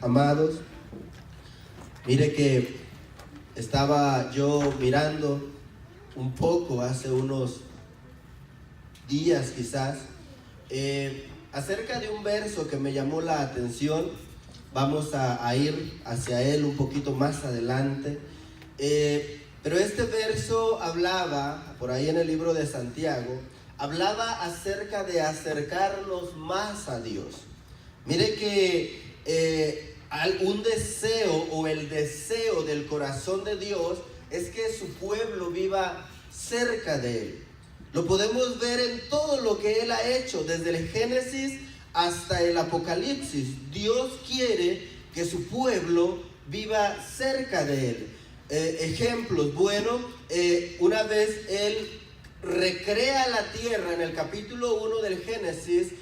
amados. Mire que estaba yo mirando un poco hace unos días quizás acerca de un verso que me llamó la atención. Vamos a ir hacia él un poquito más adelante. Pero este verso hablaba, por ahí en el libro de Santiago, hablaba acerca de acercarnos más a Dios. Mire que un deseo o el deseo del corazón de Dios es que su pueblo viva cerca de Él. Lo podemos ver en todo lo que Él ha hecho, desde el Génesis hasta el Apocalipsis. Dios quiere que su pueblo viva cerca de Él. Ejemplos, bueno, una vez Él recrea la tierra en el capítulo 1 del Génesis.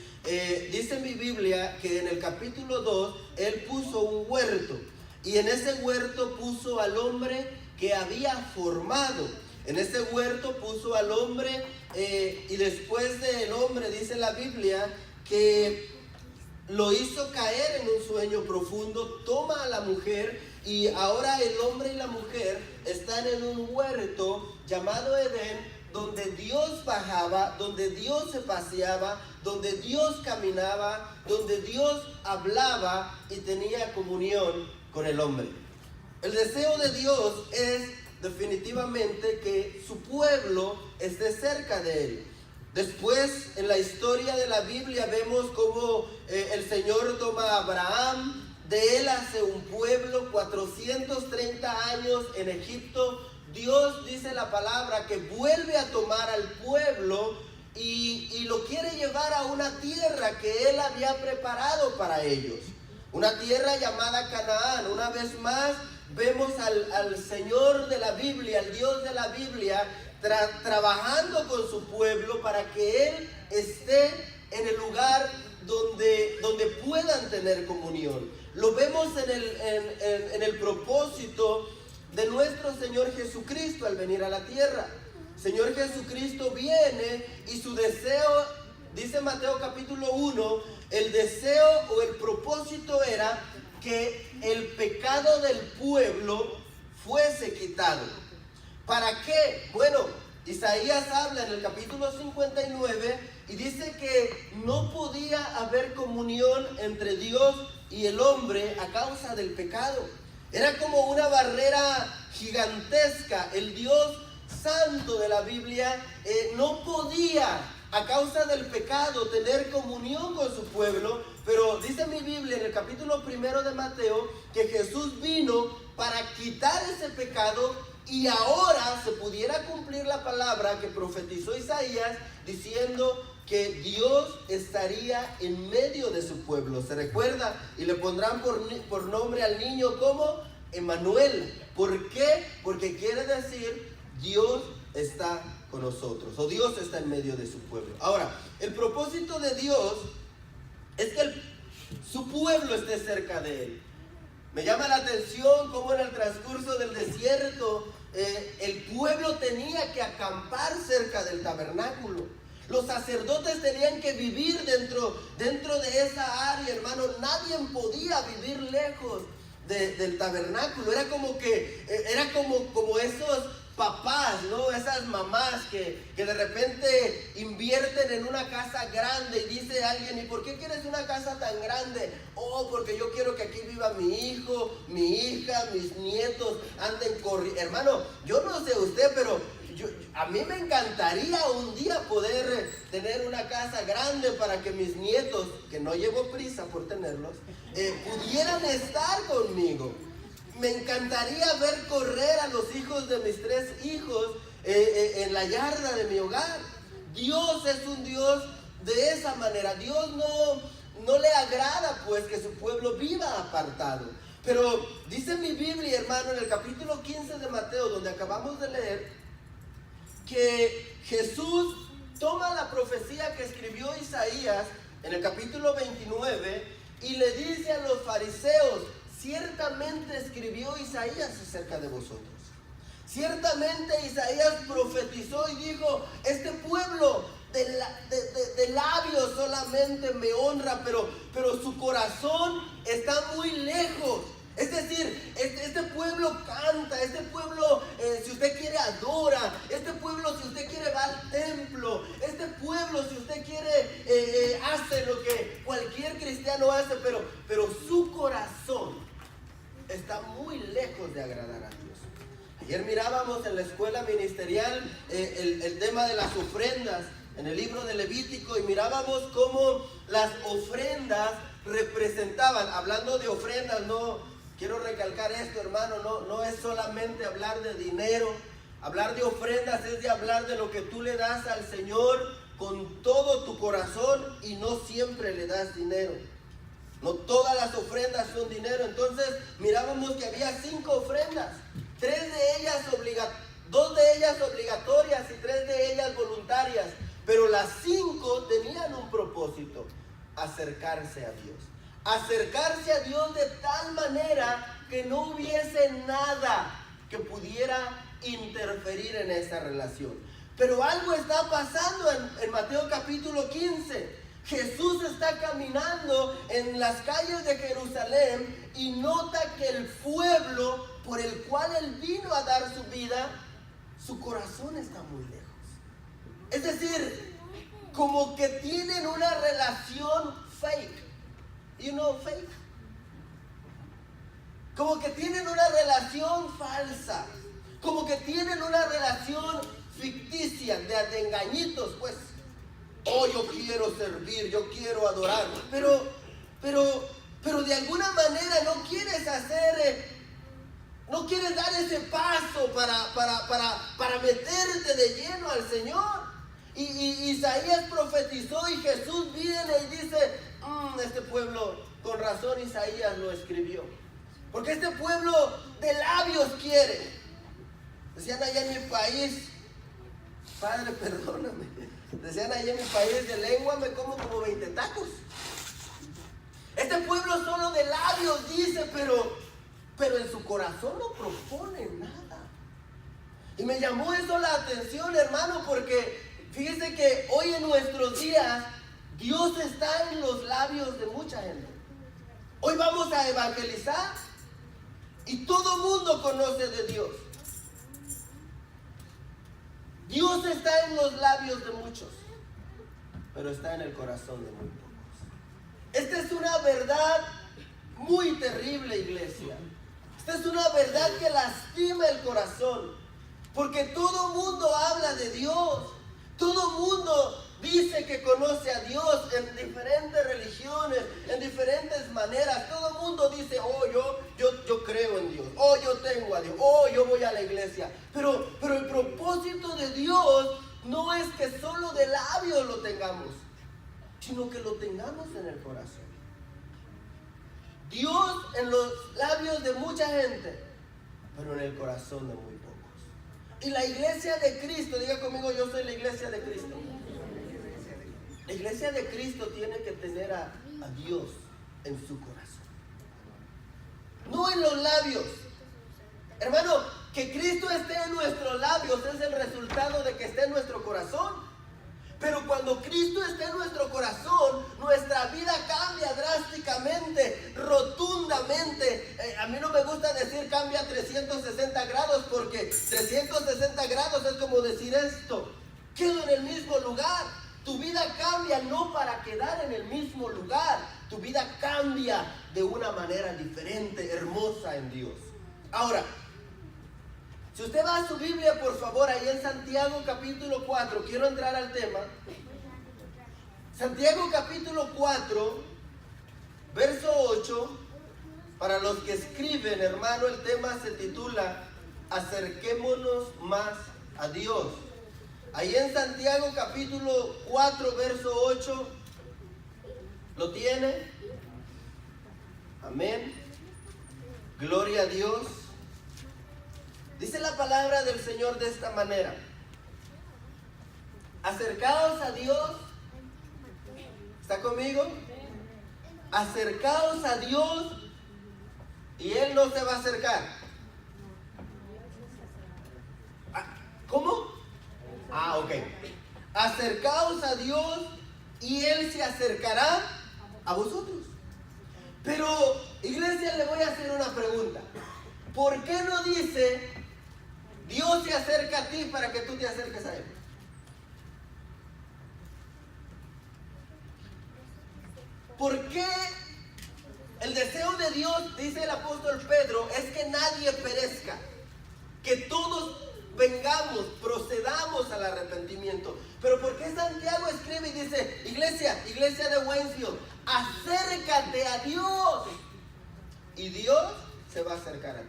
Dice mi Biblia que en el capítulo 2 Él puso un huerto, y en ese huerto puso al hombre que había formado. En ese huerto puso al hombre, y después del hombre dice la Biblia que lo hizo caer en un sueño profundo, toma a la mujer, y ahora el hombre y la mujer están en un huerto llamado Edén, donde Dios bajaba, donde Dios se paseaba, donde Dios caminaba, donde Dios hablaba y tenía comunión con el hombre. El deseo de Dios es definitivamente que su pueblo esté cerca de Él. Después, en la historia de la Biblia, vemos cómo el Señor toma a Abraham, de él hace un pueblo, 430 años en Egipto. Dios, dice la palabra, que vuelve a tomar al pueblo y lo quiere llevar a una tierra que Él había preparado para ellos. Una tierra llamada Canaán. Una vez más vemos al Señor de la Biblia, al Dios de la Biblia, trabajando con su pueblo para que Él esté en el lugar donde puedan tener comunión. Lo vemos en el propósito de nuestro Señor Jesucristo al venir a la tierra. Señor Jesucristo viene y su deseo, dice Mateo capítulo 1, el deseo o el propósito era que el pecado del pueblo fuese quitado. ¿Para qué? Bueno, Isaías habla en el capítulo 59 y dice que no podía haber comunión entre Dios y el hombre a causa del pecado. Era como una barrera gigantesca. El Dios santo de la Biblia no podía, a causa del pecado, tener comunión con su pueblo. Pero dice mi Biblia en el capítulo 1 de Mateo que Jesús vino para quitar ese pecado, y ahora se pudiera cumplir la palabra que profetizó Isaías diciendo que Dios estaría en medio de su pueblo. ¿Se recuerda? Y le pondrán por nombre al niño como Emmanuel. ¿Por qué? Porque quiere decir Dios está con nosotros, o Dios está en medio de su pueblo. Ahora, el propósito de Dios es que su pueblo esté cerca de Él. Me llama la atención cómo en el transcurso del desierto el pueblo tenía que acampar cerca del tabernáculo. Los sacerdotes tenían que vivir dentro de esa área, hermano. Nadie podía vivir lejos del tabernáculo. Era como esos papás, ¿no? Esas mamás que de repente invierten en una casa grande y dice alguien: ¿y por qué quieres una casa tan grande? Oh, porque yo quiero que aquí viva mi hijo, mi hija, mis nietos anden corriendo. Hermano, yo no sé usted, pero a mí me encantaría un día poder tener una casa grande para que mis nietos, que no llevo prisa por tenerlos, pudieran estar conmigo. Me encantaría ver correr a los hijos de mis 3 hijos en la yarda de mi hogar. Dios es un Dios de esa manera. Dios no le agrada pues que su pueblo viva apartado. Pero dice mi Biblia, hermano, en el capítulo 15 de Mateo, donde acabamos de leer, que Jesús toma la profecía que escribió Isaías en el capítulo 29 y le dice a los fariseos: ciertamente escribió Isaías acerca de vosotros. Ciertamente Isaías profetizó y dijo: este pueblo de labios solamente me honra, pero su corazón está muy lejos lejos de agradar a Dios. Ayer mirábamos en la escuela ministerial el tema de las ofrendas en el libro de Levítico, y mirábamos cómo las ofrendas representaban, hablando de ofrendas, no quiero recalcar esto, hermano, no es solamente hablar de dinero. Hablar de ofrendas es de hablar de lo que tú le das al Señor con todo tu corazón, y no siempre le das dinero. No todas las ofrendas son dinero. Entonces mirábamos que había 5 ofrendas, 2 de ellas obligatorias y 3 de ellas voluntarias. Pero las 5 tenían un propósito: acercarse a Dios. Acercarse a Dios de tal manera que no hubiese nada que pudiera interferir en esa relación. Pero algo está pasando en Mateo capítulo 15. Jesús está caminando en las calles de Jerusalén y nota que el pueblo por el cual Él vino a dar su vida, su corazón está muy lejos. Es decir, como que tienen una relación fake. You know, fake. Como que tienen una relación falsa. Como que tienen una relación ficticia, de engañitos, pues. Oh, yo quiero servir, yo quiero adorar. Pero de alguna manera no quieres no quieres dar ese paso para meterte de lleno al Señor. Y Isaías profetizó, y Jesús viene y dice, este pueblo, con razón Isaías lo escribió. Porque este pueblo de labios quiere. Decían allá en mi país, Padre, perdóname. Decían allá en mi país, de lengua me como 20 tacos. Este pueblo solo de labios dice, pero en su corazón no propone nada. Y me llamó eso la atención, hermano, porque fíjese que hoy en nuestros días Dios está en los labios de mucha gente. Hoy vamos a evangelizar y todo mundo conoce de Dios. Dios está en los labios de muchos, pero está en el corazón de muy pocos. Esta es una verdad muy terrible, iglesia. Esta es una verdad que lastima el corazón, porque todo mundo habla de Dios. Todo mundo dice que conoce a Dios en diferentes religiones, en diferentes maneras. Todo mundo dice, oh, yo creo en Dios, oh, yo tengo a Dios, oh, yo voy a la iglesia. Pero el propósito de Dios no es que solo de labios lo tengamos, sino que lo tengamos en el corazón. Dios en los labios de mucha gente, pero en el corazón de muy pocos. Y la iglesia de Cristo, diga conmigo, yo soy la iglesia de Cristo. La iglesia de Cristo tiene que tener a Dios en su corazón, no en los labios. Hermano, que Cristo esté en nuestros labios es el resultado de que esté en nuestro corazón. Pero cuando Cristo esté en nuestro corazón, nuestra vida cambia drásticamente, rotundamente. A mí no me gusta decir cambia 360 grados, porque 360 grados es como decir esto: quedo en el mismo lugar. Tu vida cambia no para quedar en el mismo lugar. Tu vida cambia de una manera diferente, hermosa en Dios. Ahora, si usted va a su Biblia, por favor, ahí en Santiago capítulo 4, quiero entrar al tema. Santiago capítulo 4, verso 8, para los que escriben, hermano, el tema se titula Acerquémonos más a Dios. Ahí en Santiago capítulo 4, verso 8, ¿lo tiene? Amén. Gloria a Dios. Dice la palabra del Señor de esta manera: acercaos a Dios. ¿Está conmigo? Acercaos a Dios y Él no se va a acercar. ¿Cómo? Ok. Acercaos a Dios y Él se acercará a vosotros. Pero, iglesia, le voy a hacer una pregunta. ¿Por qué no dice Dios se acerca a ti para que tú te acerques a Él? ¿Por qué el deseo de Dios, dice el apóstol Pedro, es que nadie perezca, que todos vengamos, procedamos al arrepentimiento. Pero ¿por qué Santiago escribe y dice, iglesia de Waynesville, acércate a Dios? Y Dios se va a acercar a ti.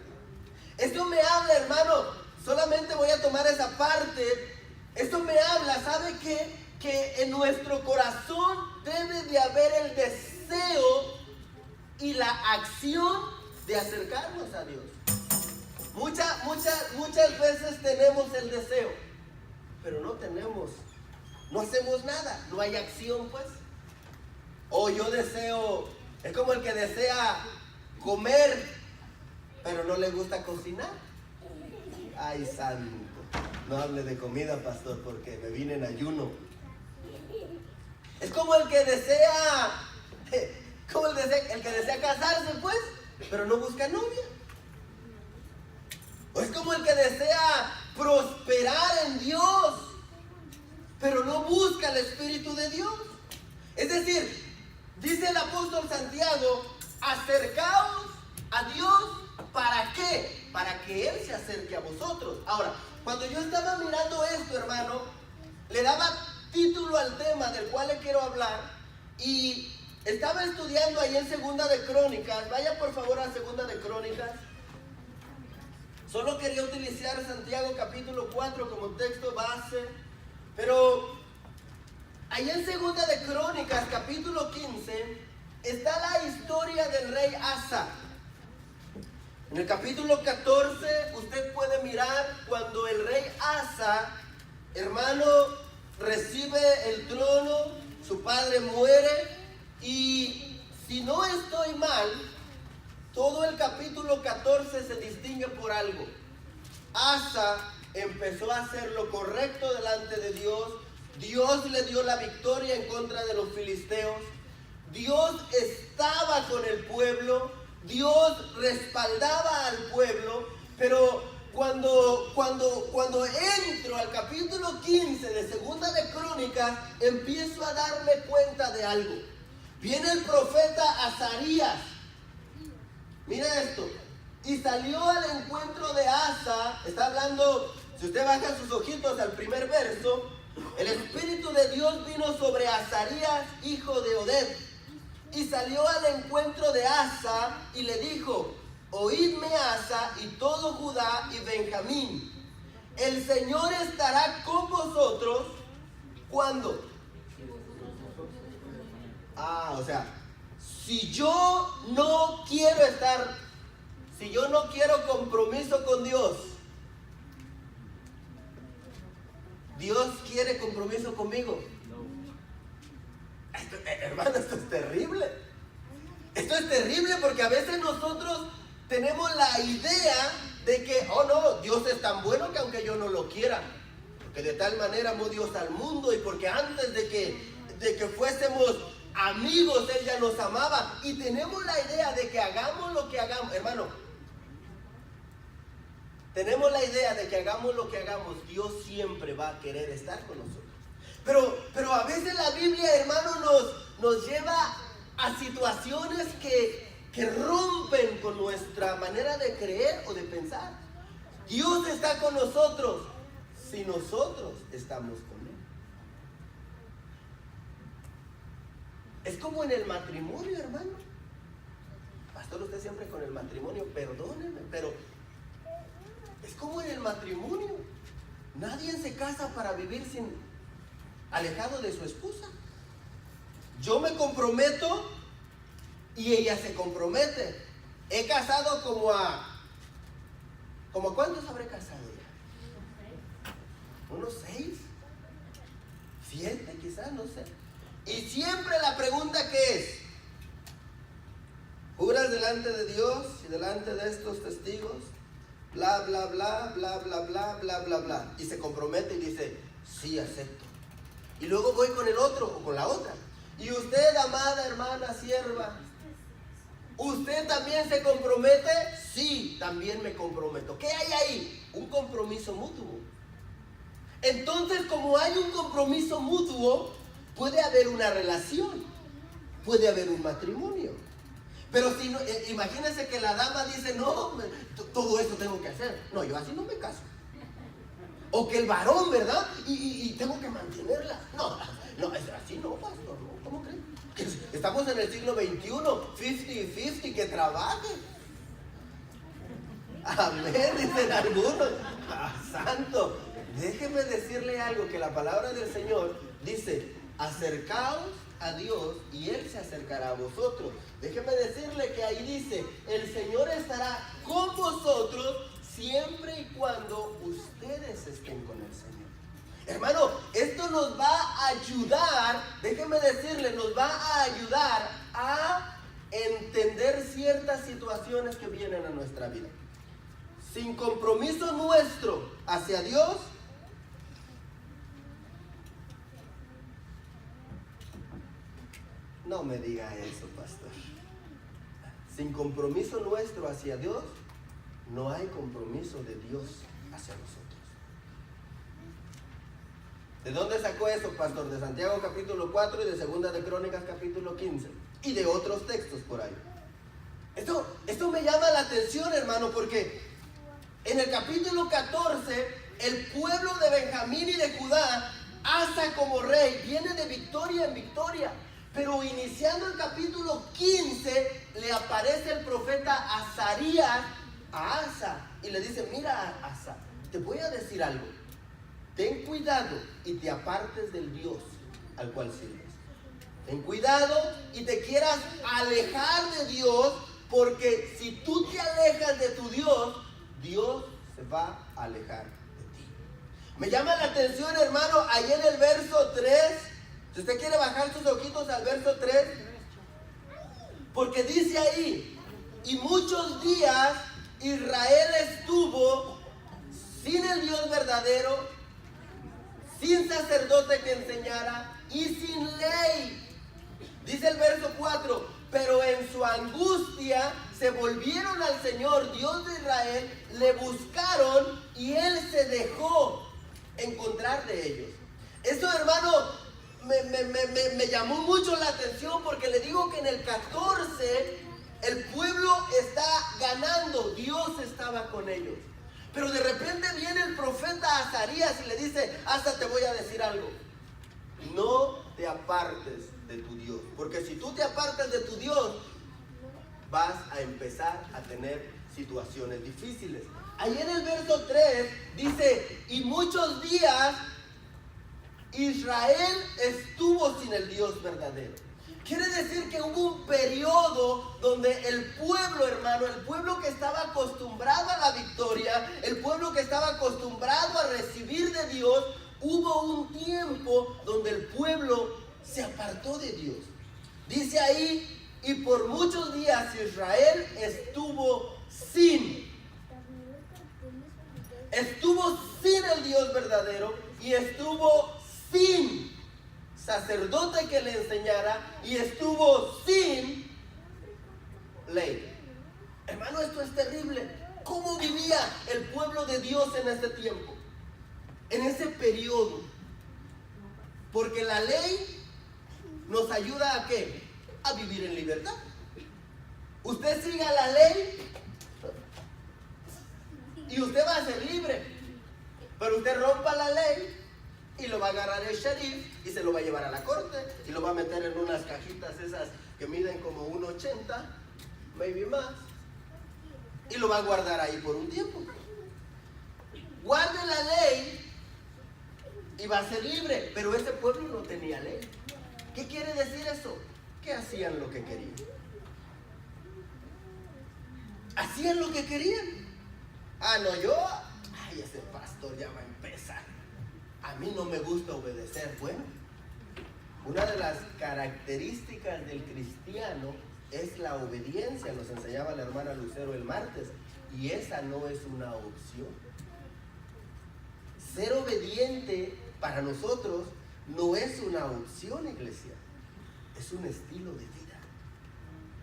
Esto me habla, hermano, solamente voy a tomar esa parte. Esto me habla, ¿sabe qué? Que en nuestro corazón debe de haber el deseo y la acción de acercarnos a Dios. Muchas veces tenemos el deseo, pero no hacemos nada, no hay acción, pues. O yo deseo, es como el que desea comer, pero no le gusta cocinar. Ay, santo, no hable de comida, pastor, porque me vine en ayuno. Es como el que desea, el que desea casarse, pues, pero no busca novia. O es como el que desea prosperar en Dios, pero no busca el Espíritu de Dios. Es decir, dice el apóstol Santiago, acercaos a Dios, ¿para qué? Para que Él se acerque a vosotros. Ahora, cuando yo estaba mirando esto, hermano, le daba título al tema del cual le quiero hablar, y estaba estudiando ahí en Segunda de Crónicas. Vaya por favor a Segunda de Crónicas. Solo quería utilizar Santiago capítulo 4 como texto base, pero ahí en Segunda de Crónicas capítulo 15 está la historia del rey Asa. En el capítulo 14 usted puede mirar cuando el rey Asa, hermano, recibe el trono, su padre muere, y si no estoy mal, todo el capítulo 14 se distingue por algo. Asa empezó a hacer lo correcto delante de Dios. Dios le dio la victoria en contra de los filisteos. Dios estaba con el pueblo. Dios respaldaba al pueblo. Pero cuando entro al capítulo 15 de Segunda de Crónicas, empiezo a darme cuenta de algo. Viene el profeta Azarías. Mira esto. Y salió al encuentro de Asa. Está hablando, si usted baja sus ojitos al primer verso, el Espíritu de Dios vino sobre Azarías, hijo de Oded. Y salió al encuentro de Asa y le dijo, oídme Asa y todo Judá y Benjamín. El Señor estará con vosotros. ¿Cuándo? O sea, si yo no quiero compromiso con Dios, ¿Dios quiere compromiso conmigo? Hermano, esto es terrible. Esto es terrible porque a veces nosotros tenemos la idea de que, oh no, Dios es tan bueno que aunque yo no lo quiera, porque de tal manera amó Dios al mundo, y porque antes de que fuésemos amigos, Él ya nos amaba. Y tenemos la idea de que hagamos lo que hagamos, hermano. Tenemos la idea de que hagamos lo que hagamos, Dios siempre va a querer estar con nosotros. Pero a veces la Biblia, hermano, nos lleva a situaciones que rompen con nuestra manera de creer o de pensar. Dios está con nosotros si nosotros estamos con Él. Es como en el matrimonio, hermano. Pastor, usted siempre con el matrimonio, perdóneme, pero es como en el matrimonio. Nadie se casa para vivir alejado de su esposa. Yo me comprometo y ella se compromete. He casado ¿como cuántos habré casado ya? ¿Unos 6? 7 quizás, no sé. Y siempre la pregunta que es, ¿juras delante de Dios y delante de estos testigos? Bla, bla, bla, bla, bla, bla, bla, bla, bla. Y se compromete y dice, sí, acepto. Y luego voy con el otro o con la otra. Y usted, amada hermana, sierva, ¿usted también se compromete? Sí, también me comprometo. ¿Qué hay ahí? Un compromiso mutuo. Entonces, como hay un compromiso mutuo, puede haber una relación, puede haber un matrimonio. Pero si no, imagínense que la dama dice, no, todo eso tengo que hacer. No, yo así no me caso. O que el varón, ¿verdad? Y tengo que mantenerla. No, así no, pastor, no, ¿cómo creen? Estamos en el siglo XXI, 50-50, que trabaje. Amén, dicen algunos. Santo, déjeme decirle algo, que la palabra del Señor dice, acercaos a Dios y Él se acercará a vosotros. Déjeme decirle que ahí dice, el Señor estará con vosotros siempre y cuando ustedes estén con el Señor. Hermano, esto nos va a ayudar, déjeme decirle, nos va a ayudar a entender ciertas situaciones que vienen a nuestra vida. Sin compromiso nuestro hacia Dios, no me diga eso, pastor. Sin compromiso nuestro hacia Dios, no hay compromiso de Dios hacia nosotros. ¿De dónde sacó eso, pastor? De Santiago capítulo 4 y de Segunda de Crónicas capítulo 15. Y de otros textos por ahí. Esto me llama la atención, hermano, porque en el capítulo 14, el pueblo de Benjamín y de Judá, Asa como rey, viene de victoria en victoria. Pero iniciando el capítulo 15, le aparece el profeta Azarías a Asa y le dice, mira, Asa, te voy a decir algo. Ten cuidado y te apartes del Dios al cual sirves. Ten cuidado y te quieras alejar de Dios, porque si tú te alejas de tu Dios, Dios se va a alejar de ti. Me llama la atención, hermano, ahí en el verso 3, si usted quiere bajar sus ojitos al verso 3, porque dice ahí, y muchos días Israel estuvo sin el Dios verdadero, sin sacerdote que enseñara y sin ley. Dice el verso 4, pero en su angustia se volvieron al Señor, Dios de Israel, le buscaron y Él se dejó encontrar de ellos. Esto, hermano, me llamó mucho la atención, porque le digo que en el 14 el pueblo está ganando, Dios estaba con ellos. Pero de repente viene el profeta Azarías y le dice, Asa, te voy a decir algo. No te apartes de tu Dios, porque si tú te apartas de tu Dios, vas a empezar a tener situaciones difíciles. Ahí en el verso 3 dice, y muchos días Israel estuvo sin el Dios verdadero. Quiere decir que hubo un periodo donde el pueblo, hermano, el pueblo que estaba acostumbrado a la victoria, el pueblo que estaba acostumbrado a recibir de Dios, hubo un tiempo donde el pueblo se apartó de Dios. Dice ahí, y por muchos días Israel estuvo sin el Dios verdadero y estuvo sin sacerdote que le enseñara y estuvo sin ley. Hermano, esto es terrible. ¿Cómo vivía el pueblo de Dios en ese tiempo? En ese periodo. Porque la ley nos ayuda ¿a qué? A vivir en libertad. Usted siga la ley y usted va a ser libre. Pero usted rompa la ley y lo va a agarrar el sheriff y se lo va a llevar a la corte y lo va a meter en unas cajitas esas que miden como 1.80, maybe más, y lo va a guardar ahí por un tiempo. Guarde la ley y va a ser libre. Pero ese pueblo no tenía ley. ¿Qué quiere decir eso? Que hacían lo que querían. Hacían lo que querían. Ese pastor ya va a empezar. A mí no me gusta obedecer. Bueno, una de las características del cristiano es la obediencia, nos enseñaba la hermana Lucero el martes, y esa no es una opción. Ser obediente para nosotros no es una opción, iglesia, es un estilo de vida.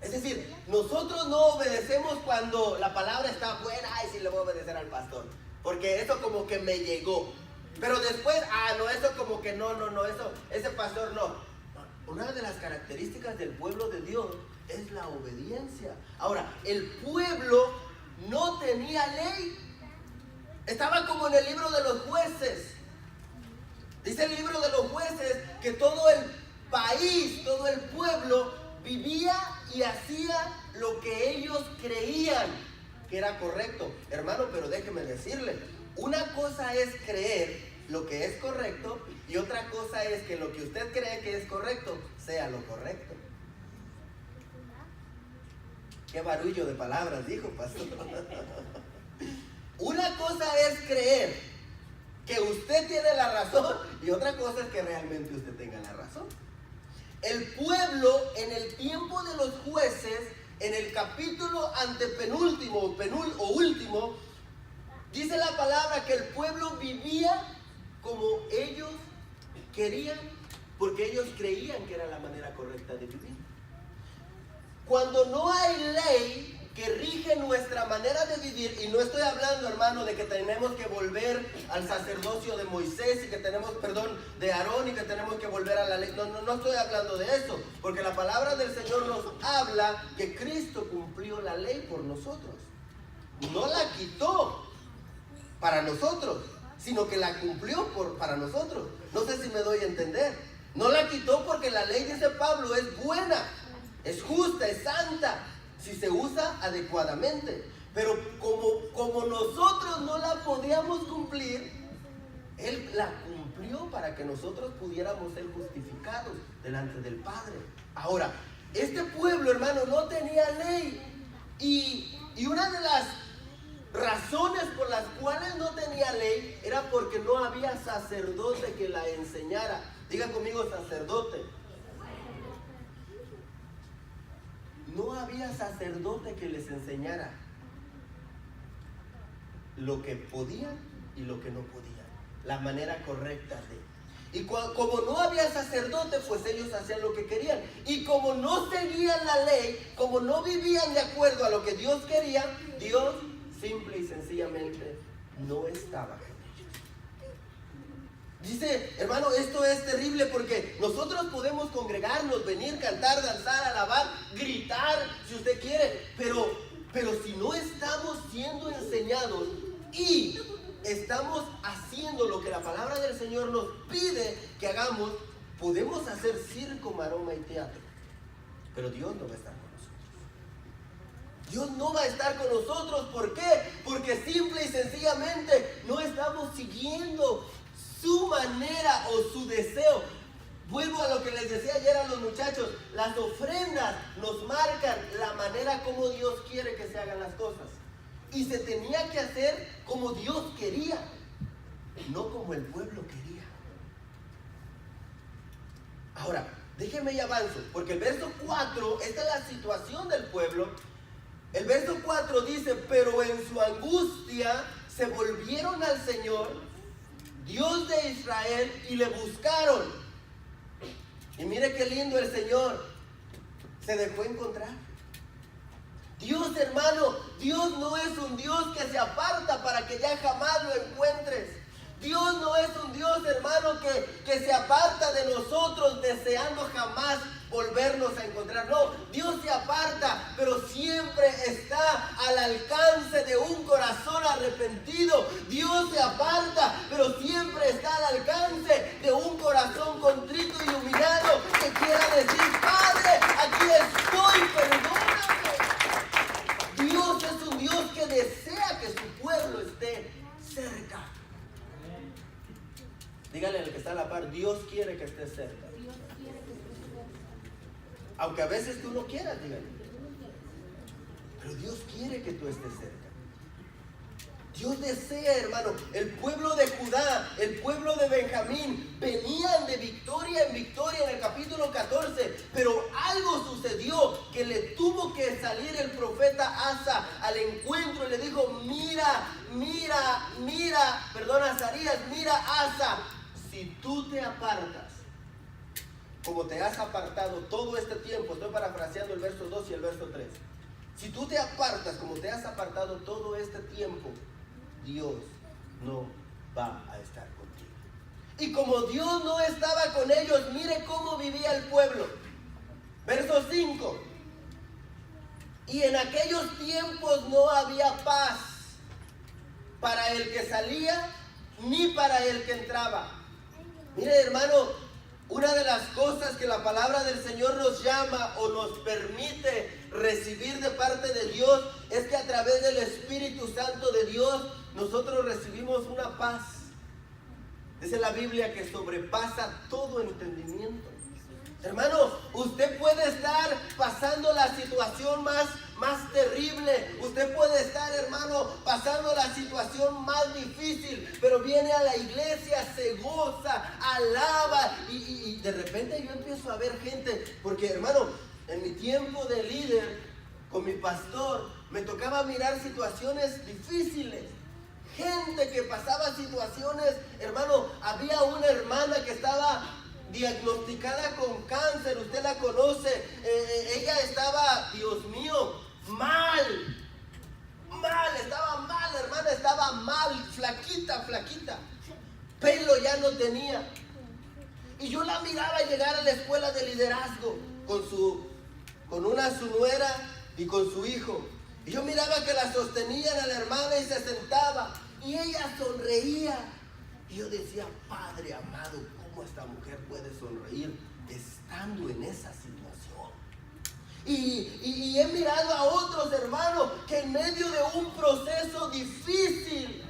Es decir, nosotros no obedecemos cuando la palabra está buena, sí le voy a obedecer al pastor, porque eso como que me llegó. Pero después, eso como que no, eso, ese pastor no. una de las características del pueblo de Dios es la obediencia. Ahora, el pueblo no tenía ley. Estaba como en el libro de los jueces. Dice el libro de los jueces que todo el país, todo el pueblo vivía y hacía lo que ellos creían que era correcto. Hermano, pero déjeme decirle, una cosa es creer lo que es correcto y otra cosa es que lo que usted cree que es correcto sea lo correcto. Qué barullo de palabras dijo, pastor. Una cosa es creer que usted tiene la razón y otra cosa es que realmente usted tenga la razón. El pueblo en el tiempo de los jueces, en el capítulo antepenúltimo o último, dice la palabra que el pueblo vivía como ellos querían, porque ellos creían que era la manera correcta de vivir. Cuando no hay ley que rige nuestra manera de vivir, y no estoy hablando, hermano, de que tenemos que volver al sacerdocio de Moisés y que tenemos, de Aarón y que tenemos que volver a la ley. No estoy hablando de eso, porque la palabra del Señor nos habla que Cristo cumplió la ley por nosotros. No la quitó para nosotros, sino que la cumplió para nosotros. No sé si me doy a entender. No la quitó porque la ley, dice Pablo, es buena, es justa, es santa, si se usa adecuadamente. Pero como nosotros no la podíamos cumplir, Él la cumplió para que nosotros pudiéramos ser justificados delante del Padre. Ahora, este pueblo, hermano, no tenía ley. Y una de las razones por las cuales no tenía ley era porque no había sacerdote que la enseñara. Diga conmigo, sacerdote. No había sacerdote que les enseñara lo que podían y lo que no podían, la manera correcta de. Y como no había sacerdote, pues ellos hacían lo que querían. Y como no seguían la ley, como no vivían de acuerdo a lo que Dios quería, Dios simple y sencillamente no estaba con ellos. Dice, hermano, esto es terrible porque nosotros podemos congregarnos, venir, cantar, danzar, alabar, gritar, si usted quiere, pero si no estamos siendo enseñados y estamos haciendo lo que la palabra del Señor nos pide que hagamos, podemos hacer circo, maroma y teatro, pero Dios no va a estar con nosotros. Dios no va a estar con nosotros. ¿Por qué? Porque simple y sencillamente no estamos siguiendo su manera o su deseo. Vuelvo a lo que les decía ayer a los muchachos. Las ofrendas nos marcan la manera como Dios quiere que se hagan las cosas. Y se tenía que hacer como Dios quería, no como el pueblo quería. Ahora, déjenme y avanzo, porque el verso 4, esta es la situación del pueblo. El verso 4 dice, pero en su angustia se volvieron al Señor, Dios de Israel, y le buscaron. Y mire qué lindo el Señor, se dejó encontrar. Dios, hermano, Dios no es un Dios que se aparta para que ya jamás lo encuentres. Dios no es un Dios, hermano, que se aparta de nosotros deseando jamás volvernos a encontrar. No, Dios se aparta, pero siempre está al alcance de un corazón arrepentido. Dios se aparta, pero siempre está al alcance de un corazón contrito y humillado que quiera decir, Padre, aquí estoy, perdóname. Dios es un Dios que desea que su pueblo esté cerca. Dígale al que está a la par, Dios quiere que estés cerca. Aunque a veces tú no quieras, dígale. Pero Dios quiere que tú estés cerca. Dios desea, hermano. El pueblo de Judá, el pueblo de Benjamín, venían de victoria en victoria en el capítulo 14. Pero algo sucedió que le tuvo que salir el profeta Asa al encuentro y le dijo, Azarías, mira, Asa, si tú te apartas, como te has apartado todo este tiempo, estoy parafraseando el verso 2 y el verso 3. Si tú te apartas como te has apartado todo este tiempo, Dios no va a estar contigo. Y como Dios no estaba con ellos, mire cómo vivía el pueblo. Verso 5. Y en aquellos tiempos no había paz para el que salía ni para el que entraba. Mire, hermano, una de las cosas que la palabra del Señor nos llama o nos permite recibir de parte de Dios es que a través del Espíritu Santo de Dios nosotros recibimos una paz. Dice la Biblia que sobrepasa todo entendimiento. Hermano, usted puede estar pasando la situación más terrible. Usted puede estar, hermano, pasando la situación más difícil, pero viene a la iglesia, se goza, alaba y de repente yo empiezo a ver gente, porque, hermano, en mi tiempo de líder con mi pastor me tocaba mirar situaciones difíciles. Gente que pasaba situaciones, hermano, había una hermana que estaba diagnosticada con cáncer, usted la conoce, ella estaba, Dios mío, estaba mal, hermana, estaba mal, flaquita, pelo ya no tenía. Y yo la miraba llegar a la escuela de liderazgo con su nuera y con su hijo. Y yo miraba que la sostenían a la hermana y se sentaba. Y ella sonreía. Y yo decía, Padre amado, ¿cómo esta mujer puede sonreír estando en esa situación? Y he mirado a otros hermanos que en medio de un proceso difícil,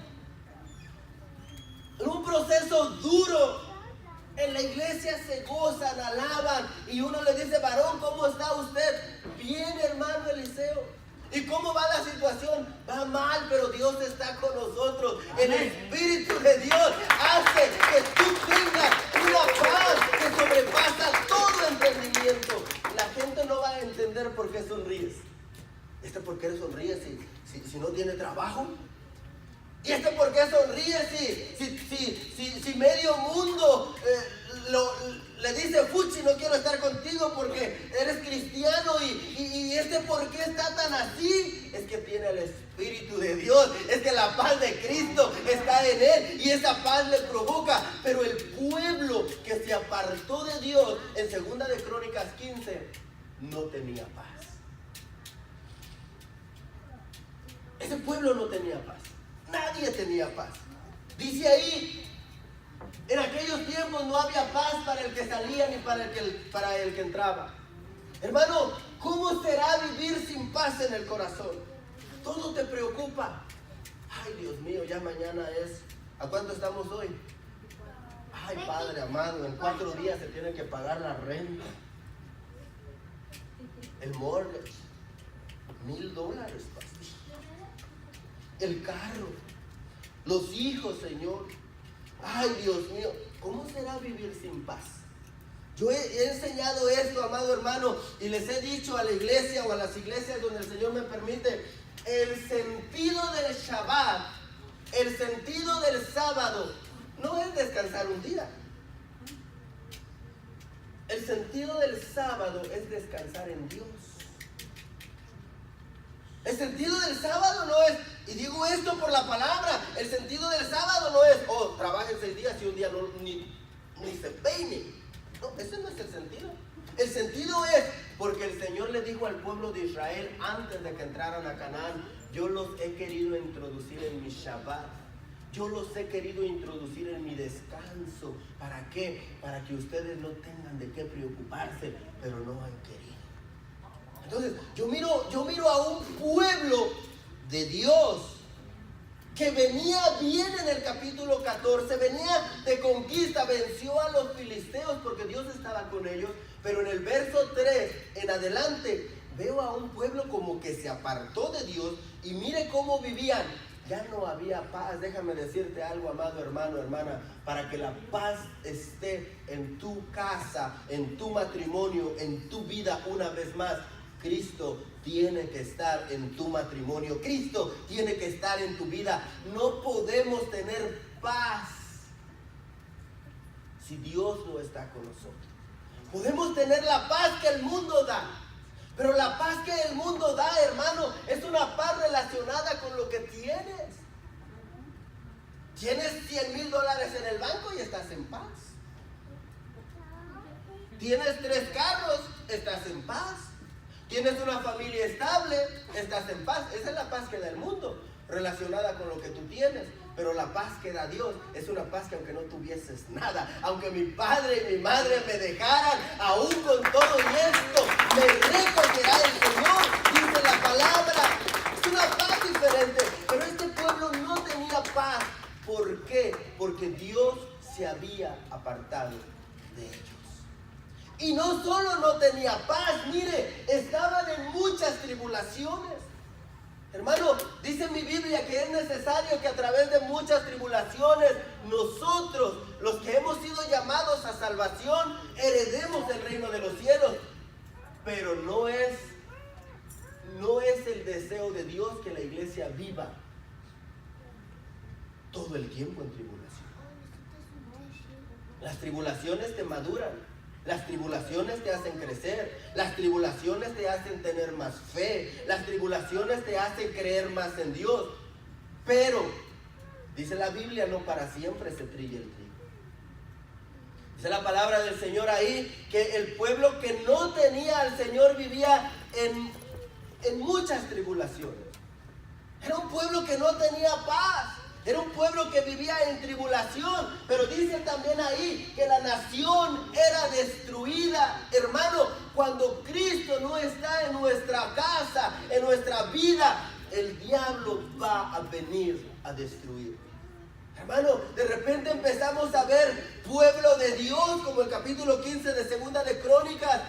en un proceso duro, en la iglesia se gozan, alaban. Y uno le dice, varón, ¿cómo está usted? Bien, hermano Eliseo. ¿Y cómo va la situación? Va mal, pero Dios está con nosotros. El Espíritu de Dios hace que tú tengas una paz que sobrepasa todo entendimiento. La gente no va a entender por qué sonríes. ¿Por qué sonríes si no tiene trabajo? ¿Y por qué sonríes si medio mundo le dice, fuchi, no quiero estar contigo porque eres cristiano? ¿Y por qué está tan así? Es que tiene el Espíritu de Dios, es que la paz de Cristo está en él y esa paz le provoca. Pero el pueblo que se apartó de Dios en 2 de Crónicas 15 no tenía paz. Ese pueblo no tenía paz. Nadie tenía paz. Dice ahí, en aquellos tiempos no había paz para el que salía ni para el que entraba. Hermano, ¿cómo será vivir sin paz en el corazón? Todo te preocupa. Ay, Dios mío, ya mañana es. ¿A cuánto estamos hoy? Ay, Padre amado, en 4 días se tiene que pagar la renta, el mortgage, $1,000, pastor. El carro, los hijos, Señor. Ay, Dios mío, ¿cómo será vivir sin paz? Yo he enseñado esto, amado hermano, y les he dicho a la iglesia o a las iglesias donde el Señor me permite, el sentido del Shabbat, el sentido del sábado, no es descansar un día. El sentido del sábado es descansar en Dios. El sentido del sábado no es, y digo esto por la palabra, el sentido del sábado no es, trabajen 6 días y un día ni se peine. No, ese no es el sentido. El sentido es porque el Señor le dijo al pueblo de Israel antes de que entraran a Canaán, yo los he querido introducir en mi Shabbat. Yo los he querido introducir en mi descanso. ¿Para qué? Para que ustedes no tengan de qué preocuparse, pero no han querido. Entonces, yo miro a un pueblo de Dios que venía bien en el capítulo 14, venía de conquista, venció a los filisteos porque Dios estaba con ellos, pero en el verso 3 en adelante veo a un pueblo como que se apartó de Dios y mire cómo vivían. Ya no había paz. Déjame decirte algo, amado hermano, hermana, para que la paz esté en tu casa, en tu matrimonio, en tu vida una vez más. Cristo tiene que estar en tu matrimonio. Cristo tiene que estar en tu vida. No podemos tener paz si Dios no está con nosotros. Podemos tener la paz que el mundo da, pero la paz que el mundo da, hermano, es una paz relacionada con lo que tienes. Tienes $100,000 en el banco y estás en paz. Tienes 3 carros, estás en paz. Tienes una familia estable, estás en paz. Esa es la paz que da el mundo, relacionada con lo que tú tienes. Pero la paz que da Dios es una paz que aunque no tuvieses nada, aunque mi padre y mi madre me dejaran, aún con todo y esto, me recogerá el Señor, dice la palabra. Es una paz diferente. Pero este pueblo no tenía paz. ¿Por qué? Porque Dios se había apartado de ellos. Y no solo no tenía paz, mire, estaban en muchas tribulaciones. Hermano, dice mi Biblia que es necesario que a través de muchas tribulaciones nosotros, los que hemos sido llamados a salvación, heredemos el reino de los cielos. Pero no es el deseo de Dios que la iglesia viva todo el tiempo en tribulación. Las tribulaciones te maduran. Las tribulaciones te hacen crecer, las tribulaciones te hacen tener más fe, las tribulaciones te hacen creer más en Dios. Pero, dice la Biblia, no para siempre se trilla el trigo. Dice la palabra del Señor ahí que el pueblo que no tenía al Señor vivía en muchas tribulaciones. Era un pueblo que no tenía paz. Era un pueblo que vivía en tribulación, pero dice también ahí que la nación era destruida. Hermano, cuando Cristo no está en nuestra casa, en nuestra vida, el diablo va a venir a destruir. Hermano, de repente empezamos a ver pueblo de Dios, como el capítulo 15 de Segunda de Crónicas,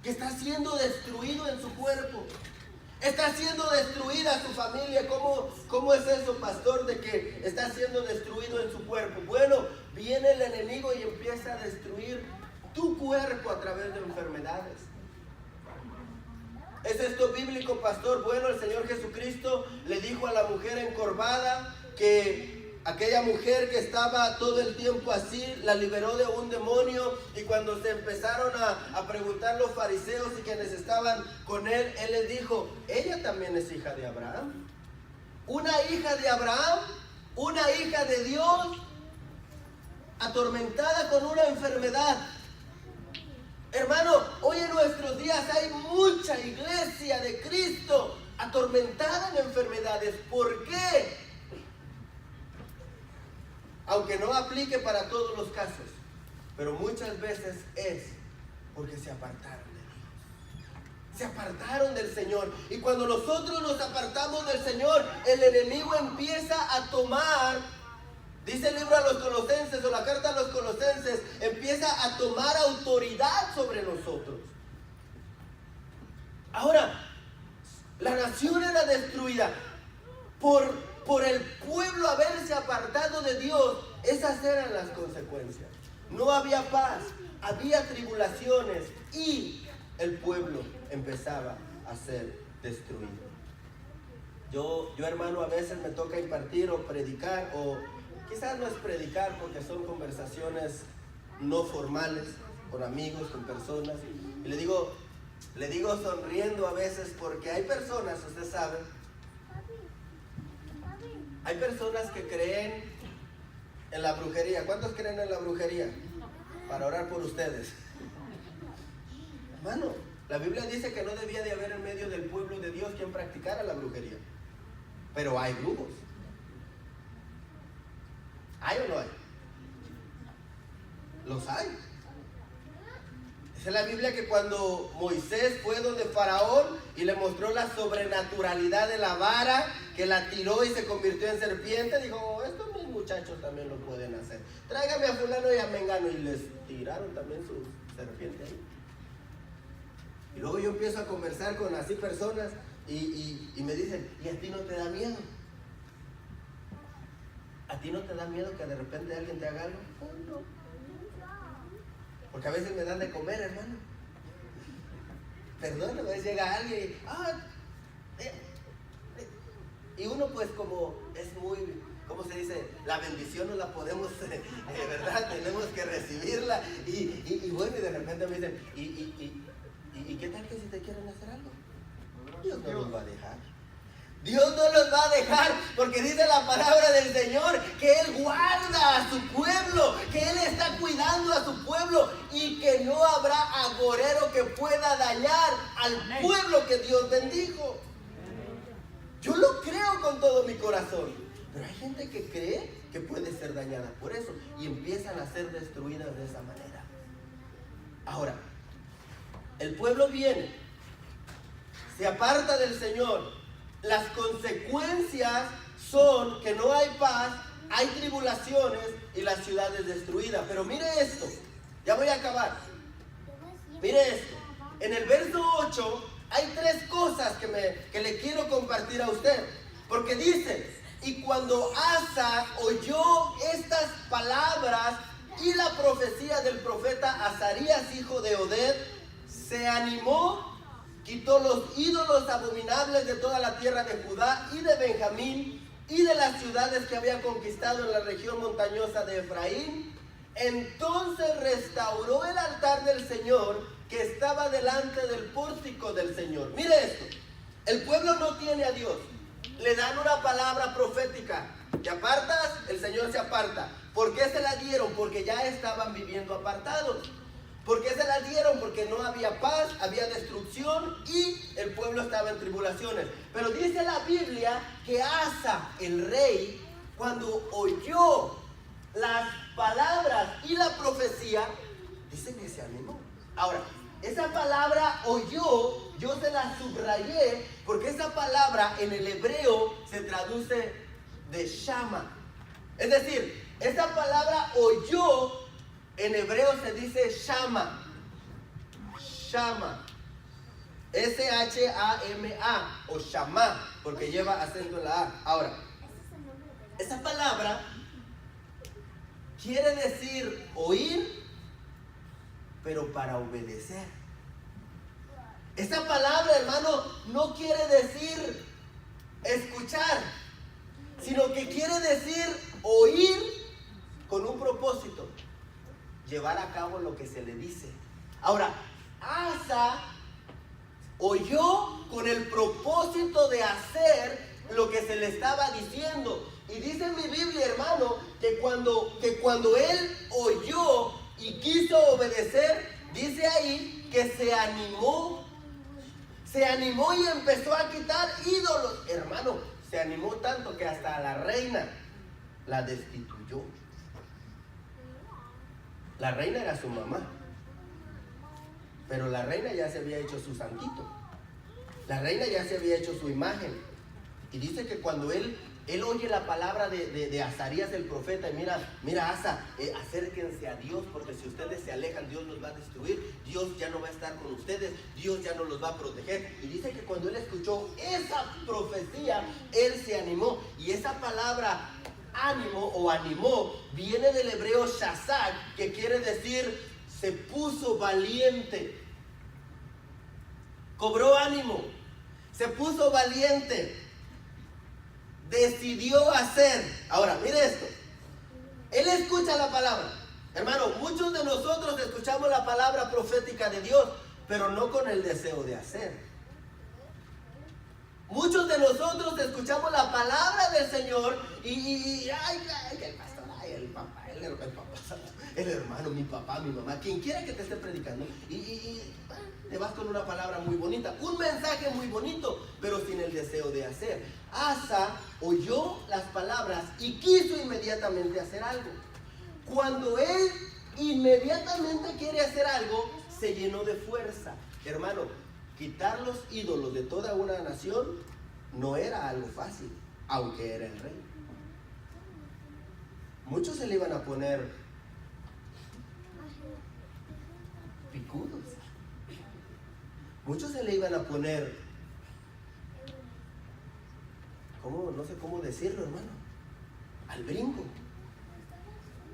que está siendo destruido en su cuerpo. Está siendo destruida su familia. ¿Cómo es eso, pastor, de que está siendo destruido en su cuerpo? Bueno, viene el enemigo y empieza a destruir tu cuerpo a través de enfermedades. ¿Es esto bíblico, pastor? Bueno, el Señor Jesucristo le dijo a la mujer encorvada que aquella mujer que estaba todo el tiempo así, la liberó de un demonio. Y cuando se empezaron a preguntar los fariseos y quienes estaban con él, él les dijo, ella también es hija de Abraham. Una hija de Abraham, una hija de Dios, atormentada con una enfermedad. Hermano, hoy en nuestros días hay mucha iglesia de Cristo atormentada en enfermedades. ¿Por qué? Aunque no aplique para todos los casos, pero muchas veces es porque se apartaron de Dios. Se apartaron del Señor. Y cuando nosotros nos apartamos del Señor, el enemigo empieza a tomar, dice el libro a los Colosenses, o la carta a los Colosenses, empieza a tomar autoridad sobre nosotros. Ahora, la nación era destruida por el pueblo haberse apartado de Dios. Esas eran las consecuencias. No había paz, había tribulaciones y el pueblo empezaba a ser destruido. Yo hermano, a veces me toca impartir o predicar, o quizás no es predicar porque son conversaciones no formales, con amigos, con personas, y le digo sonriendo a veces, porque hay personas, usted sabe, hay personas que creen en la brujería. ¿Cuántos creen en la brujería? Para orar por ustedes. Hermano, la Biblia dice que no debía de haber en medio del pueblo de Dios quien practicara la brujería. Pero hay brujos. ¿Hay o no hay? Los hay. Dice la Biblia que cuando Moisés fue donde Faraón y le mostró la sobrenaturalidad de la vara, que la tiró y se convirtió en serpiente, dijo, estos mis muchachos también lo pueden hacer. Tráigame a fulano y a mengano. Y les tiraron también su serpiente ahí. Y luego yo empiezo a conversar con así personas y me dicen, ¿y a ti no te da miedo? ¿A ti no te da miedo que de repente alguien te haga algo? No. Porque a veces me dan de comer, hermano. Perdón, a veces llega alguien y uno pues como es muy, ¿cómo se dice? La bendición no la podemos, ¿verdad? Tenemos que recibirla. Y bueno, y de repente me dicen, ¿y qué tal que si te quieren hacer algo? Dios no los va a dejar. Dios no los va a dejar, porque dice la palabra del Señor que Él guarda a su pueblo, que Él está cuidando a su pueblo y que no habrá agorero que pueda dañar al pueblo que Dios bendijo. Yo lo creo con todo mi corazón, pero hay gente que cree que puede ser dañada por eso y empiezan a ser destruidas de esa manera. Ahora, el pueblo viene, se aparta del Señor. Las consecuencias son que no hay paz, hay tribulaciones y la ciudad es destruida. Pero mire esto, ya voy a acabar. Mire esto, en el verso 8 hay 3 cosas que le quiero compartir a usted. Porque dice, y cuando Asa oyó estas palabras y la profecía del profeta Azarías, hijo de Oded, se animó. Quitó los ídolos abominables de toda la tierra de Judá y de Benjamín y de las ciudades que había conquistado en la región montañosa de Efraín. Entonces restauró el altar del Señor que estaba delante del pórtico del Señor. Mire esto, el pueblo no tiene a Dios. Le dan una palabra profética. ¿Te apartas? El Señor se aparta. ¿Por qué se la dieron? Porque ya estaban viviendo apartados. ¿Por qué se la dieron? Porque no había paz, había destrucción y el pueblo estaba en tribulaciones. Pero dice la Biblia que Asa, el rey, cuando oyó las palabras y la profecía, dice que se animó. Ahora, esa palabra oyó, yo se la subrayé porque esa palabra en el hebreo se traduce de shama. Es decir, esa palabra oyó en hebreo se dice shama. Shama. S-H-A-M-A o shama, porque lleva acento en la A. Ahora, esa palabra quiere decir oír, pero para obedecer. Esa palabra, hermano, no quiere decir escuchar, sino que quiere decir oír con un propósito. Llevar a cabo lo que se le dice. Ahora, Asa oyó con el propósito de hacer lo que se le estaba diciendo. Y dice en mi Biblia, hermano, que cuando él oyó y quiso obedecer, dice ahí que se animó y empezó a quitar ídolos. Hermano, se animó tanto que hasta a la reina la destituyó. La reina era su mamá, pero la reina ya se había hecho su santito. La reina ya se había hecho su imagen. Y dice que cuando él oye la palabra de Azarías el profeta, y mira Asa, acérquense a Dios, porque si ustedes se alejan, Dios los va a destruir, Dios ya no va a estar con ustedes, Dios ya no los va a proteger. Y dice que cuando él escuchó esa profecía, él se animó. Y esa palabra ánimo o animó viene del hebreo shazak, que quiere decir se puso valiente, cobró ánimo, se puso valiente, decidió hacer. Ahora, mire esto, él escucha la palabra. Hermano, muchos de nosotros escuchamos la palabra profética de Dios, pero no con el deseo de hacer. Muchos de nosotros escuchamos la palabra del Señor y el pastor, el papá, el hermano, mi papá, mi mamá, quien quiera que te esté predicando, y te vas con una palabra muy bonita, un mensaje muy bonito, pero sin el deseo de hacer. Asa oyó las palabras y quiso inmediatamente hacer algo. Cuando él inmediatamente quiere hacer algo, se llenó de fuerza. Hermano, quitar los ídolos de toda una nación no era algo fácil, aunque era el rey. Muchos se le iban a poner picudos. Muchos se le iban a poner, no sé cómo decirlo, hermano, al brinco.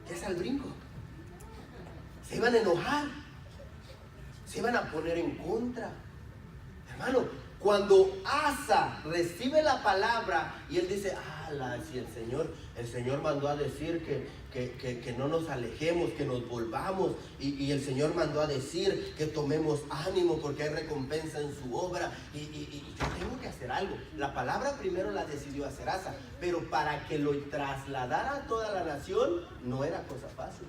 ¿Qué es al brinco? Se iban a enojar, se iban a poner en contra. Hermano, Cuando Asa recibe la palabra y él dice, si el Señor mandó a decir que no nos alejemos, que nos volvamos, y el Señor mandó a decir que tomemos ánimo porque hay recompensa en su obra, y yo tengo que hacer algo. La palabra primero la decidió hacer Asa, pero para que lo trasladara a toda la nación no era cosa fácil.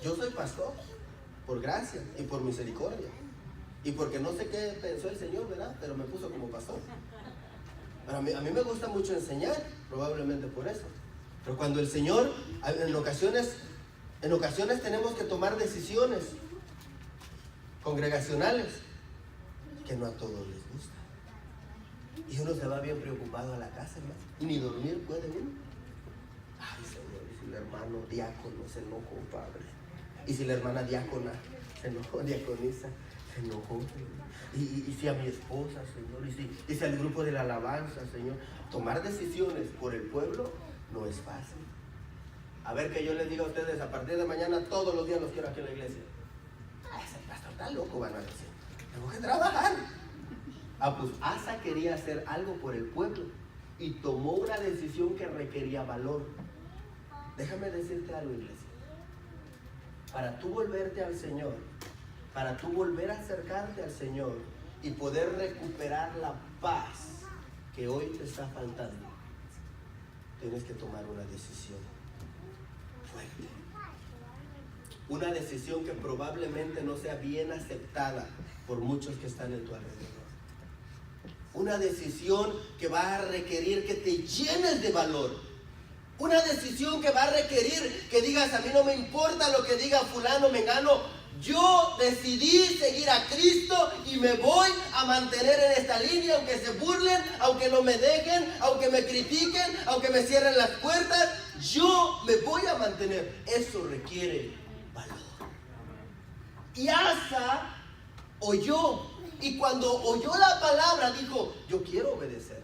Yo soy pastor por gracia y por misericordia, y porque no sé qué pensó el Señor, ¿verdad? Pero me puso como pastor. A mí me gusta mucho enseñar, probablemente por eso. Pero cuando el Señor, en ocasiones tenemos que tomar decisiones congregacionales que no a todos les gusta. Y uno se va bien preocupado a la casa, hermano. Y ni dormir puede uno. Ay, Señor, y si el hermano diácono se enojó, Padre. Y si la hermana diácona se enojó, diaconisa, se enojó, Señor. Y si a mi esposa, Señor, y si al grupo de la alabanza, Señor. Tomar decisiones por el pueblo no es fácil. A ver, que yo les diga a ustedes, a partir de mañana todos los días los quiero aquí en la iglesia. Ese pastor está loco, van a decir. Tengo que trabajar. Pues Asa quería hacer algo por el pueblo y tomó una decisión que requería valor. Déjame decirte algo, iglesia. Para tú volverte al Señor, para tú volver a acercarte al Señor y poder recuperar la paz que hoy te está faltando, tienes que tomar una decisión fuerte. Una decisión que probablemente no sea bien aceptada por muchos que están en tu alrededor. Una decisión que va a requerir que te llenes de valor. Una decisión que va a requerir que digas, a mí no me importa lo que diga fulano, mengano. Yo decidí seguir a Cristo y me voy a mantener en esta línea, aunque se burlen, aunque no me dejen, aunque me critiquen, aunque me cierren las puertas. Yo me voy a mantener. Eso requiere valor. Y Asa oyó, y cuando oyó la palabra dijo, yo quiero obedecer.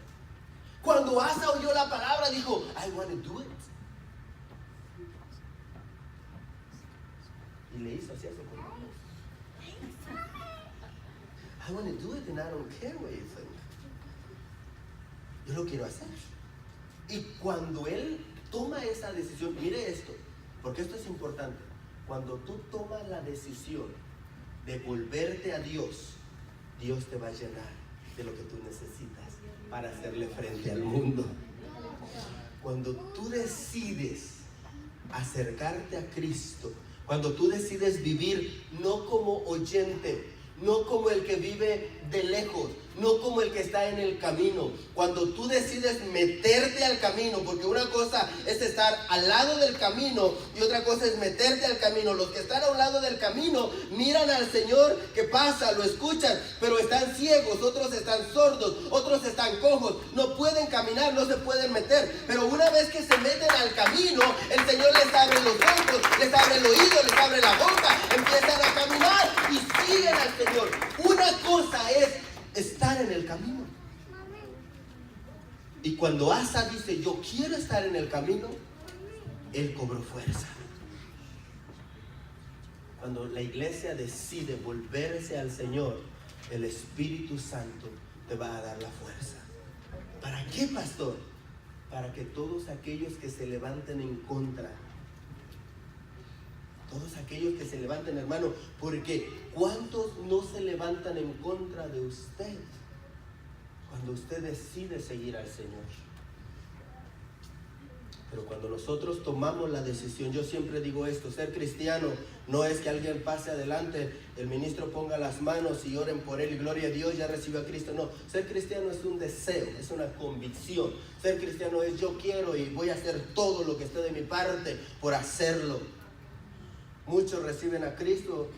Cuando Asa oyó la palabra dijo, I want to do it. Y le hizo así a su corazón. I want to do it and I don't care what you think. Yo lo quiero hacer. Y cuando él toma esa decisión, mire esto, porque esto es importante. Cuando tú tomas la decisión de volverte a Dios, Dios te va a llenar de lo que tú necesitas para hacerle frente al mundo. Cuando tú decides acercarte a Cristo, cuando tú decides vivir no como oyente, no como el que vive de lejos, no como el que está en el camino. Cuando tú decides meterte al camino, porque una cosa es estar al lado del camino y otra cosa es meterte al camino. Los que están a un lado del camino miran al Señor que pasa, lo escuchan, pero están ciegos, otros están sordos, otros están cojos, no pueden caminar, no se pueden meter. Pero una vez que se meten al camino, el Señor les abre los ojos, les abre el oído, les abre la boca, empiezan a caminar y siguen al Señor. Una cosa es estar en el camino. Y cuando Asa dice, yo quiero estar en el camino, él cobró fuerza. Cuando la iglesia decide volverse al Señor, el Espíritu Santo te va a dar la fuerza. ¿Para qué, pastor? Para que todos aquellos que se levanten en contra, todos aquellos que se levanten, hermano, porque ¿cuántos no se levantan en contra de usted cuando usted decide seguir al Señor? Pero cuando nosotros tomamos la decisión, yo siempre digo esto, ser cristiano no es que alguien pase adelante, el ministro ponga las manos y oren por él y gloria a Dios, ya recibió a Cristo. No, ser cristiano es un deseo, es una convicción. Ser cristiano es yo quiero y voy a hacer todo lo que esté de mi parte por hacerlo. Muchos reciben a Cristo,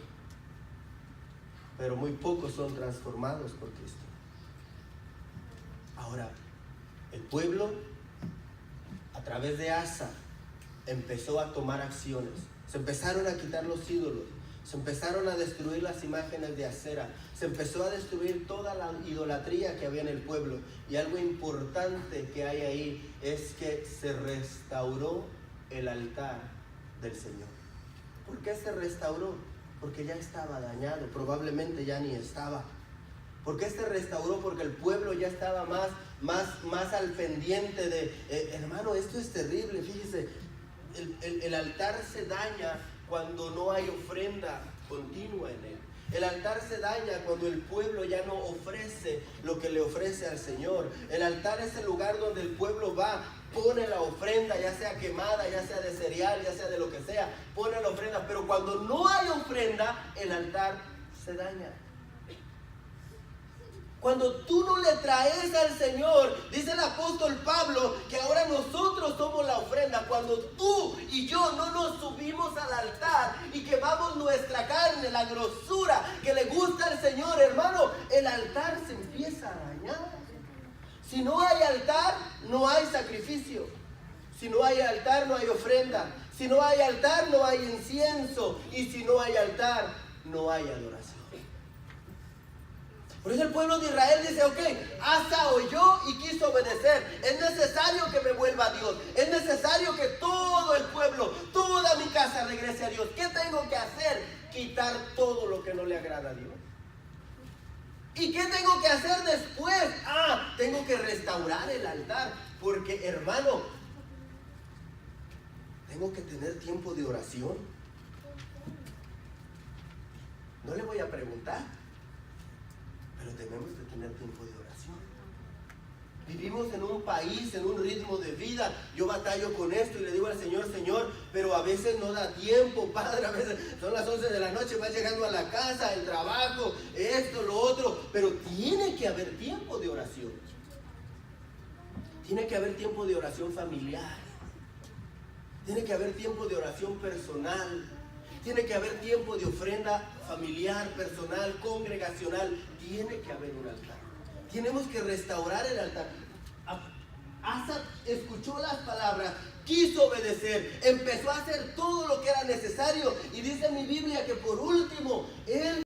pero muy pocos son transformados por Cristo. Ahora, el pueblo, a través de Asa, empezó a tomar acciones. Se empezaron a quitar los ídolos, se empezaron a destruir las imágenes de Acera, se empezó a destruir toda la idolatría que había en el pueblo. Y algo importante que hay ahí es que se restauró el altar del Señor. ¿Por qué se restauró? Porque ya estaba dañado, probablemente ya ni estaba. ¿Por qué se restauró? Porque el pueblo ya estaba más al pendiente de, hermano, esto es terrible, fíjese, el altar se daña cuando no hay ofrenda continua en él. El altar se daña cuando el pueblo ya no ofrece lo que le ofrece al Señor. El altar es el lugar donde el pueblo va, pone la ofrenda, ya sea quemada, ya sea de cereal, ya sea de lo que sea, pone la ofrenda. Pero cuando no hay ofrenda, el altar se daña. Cuando tú no le traes al Señor, dice el apóstol Pablo, que ahora nosotros somos la ofrenda. Cuando tú y yo no nos subimos al altar y quemamos nuestra carne, la grosura que le gusta al Señor, hermano, el altar se empieza a dañar. Si no hay altar, no hay sacrificio. Si no hay altar, no hay ofrenda. Si no hay altar, no hay incienso. Y si no hay altar, no hay adoración. Por eso el pueblo de Israel dice, ok, Asa oyó y quiso obedecer. Es necesario que me vuelva a Dios. Es necesario que todo el pueblo, toda mi casa regrese a Dios. ¿Qué tengo que hacer? Quitar todo lo que no le agrada a Dios. ¿Y qué tengo que hacer después? Tengo que restaurar el altar. Porque, hermano, tengo que tener tiempo de oración. No le voy a preguntar, pero tenemos que tener tiempo de oración. Vivimos en un país, en un ritmo de vida. Yo batallo con esto y le digo al Señor, Señor, pero a veces no da tiempo, Padre. A veces son las 11 de la noche, vas llegando a la casa, el trabajo, esto, lo otro. Pero tiene que haber tiempo de oración. Tiene que haber tiempo de oración familiar. Tiene que haber tiempo de oración personal. Tiene que haber tiempo de ofrenda familiar, personal, congregacional. Tiene que haber un altar. Tenemos que restaurar el altar. Asa escuchó las palabras, quiso obedecer, empezó a hacer todo lo que era necesario. Y dice mi Biblia que por último, él